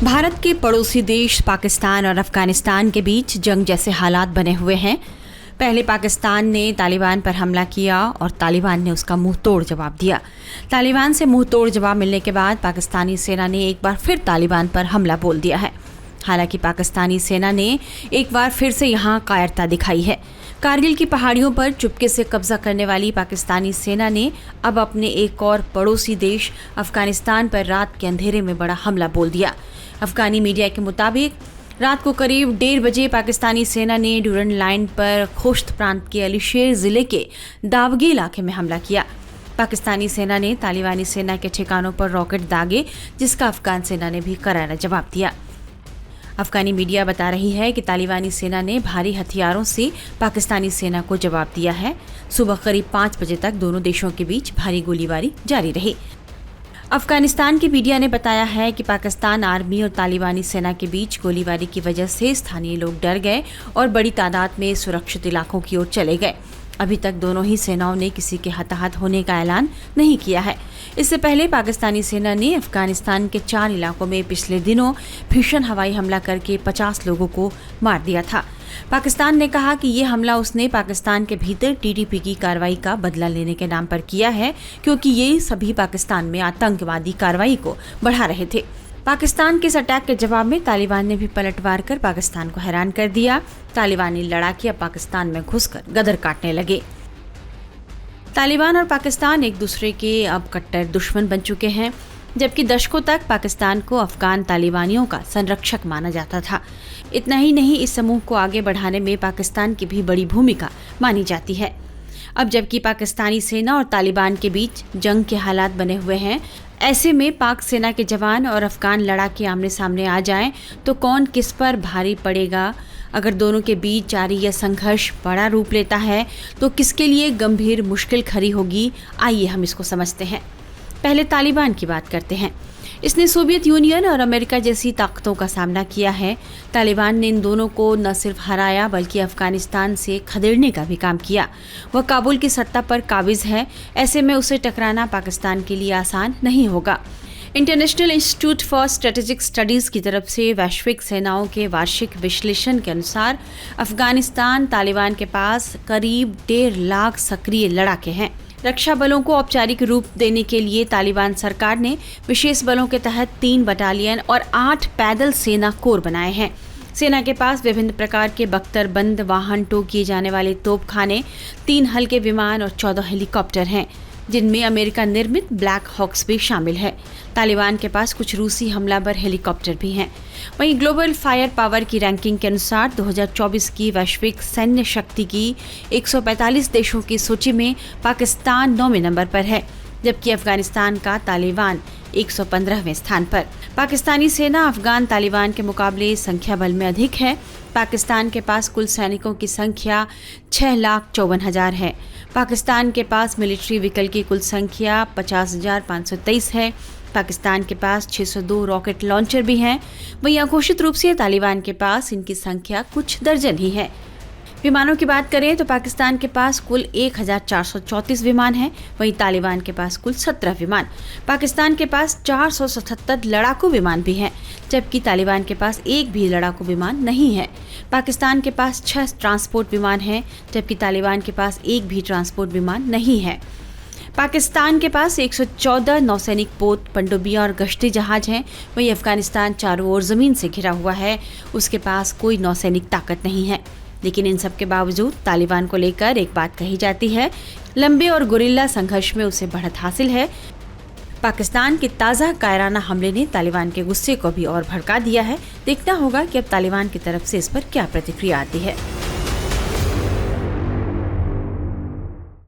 भारत के पड़ोसी देश पाकिस्तान और अफगानिस्तान के बीच जंग जैसे हालात बने हुए हैं। पहले पाकिस्तान ने तालिबान पर हमला किया और तालिबान ने उसका मुंह तोड़ जवाब दिया। तालिबान से मुंह तोड़ जवाब मिलने के बाद पाकिस्तानी सेना ने एक बार फिर तालिबान पर हमला बोल दिया है। हालांकि पाकिस्तानी सेना ने एक बार फिर से यहां कायरता दिखाई है। कारगिल की पहाड़ियों पर चुपके से कब्जा करने वाली पाकिस्तानी सेना ने अब अपने एक और पड़ोसी देश अफगानिस्तान पर रात के अंधेरे में बड़ा हमला बोल दिया। अफगानी मीडिया के मुताबिक रात को करीब 1:30 बजे पाकिस्तानी सेना ने डूरन लाइन पर खोश्त प्रांत के अलीशेर जिले के दावगी इलाके में हमला किया। पाकिस्तानी सेना ने तालिबानी सेना के ठिकानों पर रॉकेट दागे, जिसका अफगान सेना ने भी करारा जवाब दिया। अफगानी मीडिया बता रही है कि तालिबानी सेना ने भारी हथियारों से पाकिस्तानी सेना को जवाब दिया है। सुबह करीब 5 बजे तक दोनों देशों के बीच भारी गोलीबारी जारी रही। अफगानिस्तान की मीडिया ने बताया है कि पाकिस्तान आर्मी और तालिबानी सेना के बीच गोलीबारी की वजह से स्थानीय लोग डर गए और बड़ी तादाद में सुरक्षित इलाकों की ओर चले गए। अभी तक दोनों ही सेनाओं ने किसी के हताहत होने का ऐलान नहीं किया है। इससे पहले पाकिस्तानी सेना ने अफगानिस्तान के 4 इलाकों में पिछले दिनों भीषण हवाई हमला करके 50 लोगों को मार दिया था। पाकिस्तान ने कहा कि ये हमला उसने पाकिस्तान के भीतर टीटीपी की कार्रवाई का बदला लेने के नाम पर किया है, क्योंकि ये सभी पाकिस्तान में आतंकवादी कार्रवाई को बढ़ा रहे थे। पाकिस्तान के इस अटैक के जवाब में तालिबान ने भी पलटवार कर पाकिस्तान को हैरान कर दिया। तालिबानी लड़ाके अब पाकिस्तान में घुसकर गदर काटने लगे। तालिबान और पाकिस्तान एक दूसरे के अब कट्टर दुश्मन बन चुके हैं, जबकि दशकों तक पाकिस्तान को अफगान तालिबानियों का संरक्षक माना जाता था। इतना ही नहीं, इस समूह को आगे बढ़ाने में पाकिस्तान की भी बड़ी भूमिका मानी जाती है। अब जबकि पाकिस्तानी सेना और तालिबान के बीच जंग के हालात बने हुए हैं, ऐसे में पाक सेना के जवान और अफगान लड़ाके आमने सामने आ जाएं तो कौन किस पर भारी पड़ेगा। अगर दोनों के बीच जारी यह संघर्ष बड़ा रूप लेता है तो किसके लिए गंभीर मुश्किल खड़ी होगी। आइए हम इसको समझते हैं। पहले तालिबान की बात करते हैं। इसने सोवियत यूनियन और अमेरिका जैसी ताकतों का सामना किया है। तालिबान ने इन दोनों को न सिर्फ हराया बल्कि अफगानिस्तान से खदेड़ने का भी काम किया। वह काबुल की सत्ता पर काबिज है। ऐसे में उसे टकराना पाकिस्तान के लिए आसान नहीं होगा। International institute for strategic studies की तरफ से वैश्विक सेनाओं के वार्षिक विश्लेषण के अनुसार अफगानिस्तान तालिबान के पास करीब 1.5 लाख सक्रिय लड़ाके हैं। रक्षा बलों को औपचारिक रूप देने के लिए तालिबान सरकार ने विशेष बलों के तहत 3 बटालियन और 8 पैदल सेना कोर बनाए हैं। सेना के पास विभिन्न प्रकार के बख्तरबंद वाहन, टो किए जाने वाले तोपखाने, 3 हल्के विमान और 14 हेलीकॉप्टर हैं, जिनमें अमेरिका निर्मित ब्लैक हॉक्स भी शामिल है। तालिबान के पास कुछ रूसी हमलावर हेलीकॉप्टर भी हैं। वहीं ग्लोबल फायर पावर की रैंकिंग के अनुसार 2024 की वैश्विक सैन्य शक्ति की 145 देशों की सूची में पाकिस्तान 9वें नंबर पर है, जबकि अफगानिस्तान का तालिबान 115वें स्थान पर। पाकिस्तानी सेना अफगान तालिबान के मुकाबले संख्या बल में अधिक है। पाकिस्तान के पास कुल सैनिकों की संख्या 6,54,000 है। पाकिस्तान के पास मिलिट्री व्हीकल की कुल संख्या 50,523 है। पाकिस्तान के पास 602 रॉकेट लॉन्चर भी हैं। वहीं अघोषित रूप से तालिबान के पास इनकी संख्या कुछ दर्जन ही है। विमानों की बात करें तो पाकिस्तान के पास कुल 1,434 विमान हैं, वहीं तालिबान के पास कुल 17 विमान। पाकिस्तान के पास 477 लड़ाकू विमान भी हैं, जबकि तालिबान के पास एक भी लड़ाकू विमान नहीं है। पाकिस्तान के पास 6 ट्रांसपोर्ट विमान हैं, जबकि तालिबान के पास एक भी ट्रांसपोर्ट विमान नहीं है। पाकिस्तान के पास 114 नौसैनिक पोत, पनडुब्बियां और गश्ती जहाज हैं। वहीं अफगानिस्तान चारों ओर जमीन से घिरा हुआ है, उसके पास कोई नौसैनिक ताकत नहीं है। लेकिन इन सब के बावजूद तालिबान को लेकर एक बात कही जाती है, लंबे और गुरिल्ला संघर्ष में उसे बढ़त हासिल है। पाकिस्तान के ताज़ा कायराना हमले ने तालिबान के गुस्से को भी और भड़का दिया है। देखना होगा कि अब तालिबान की तरफ से इस पर क्या प्रतिक्रिया आती है।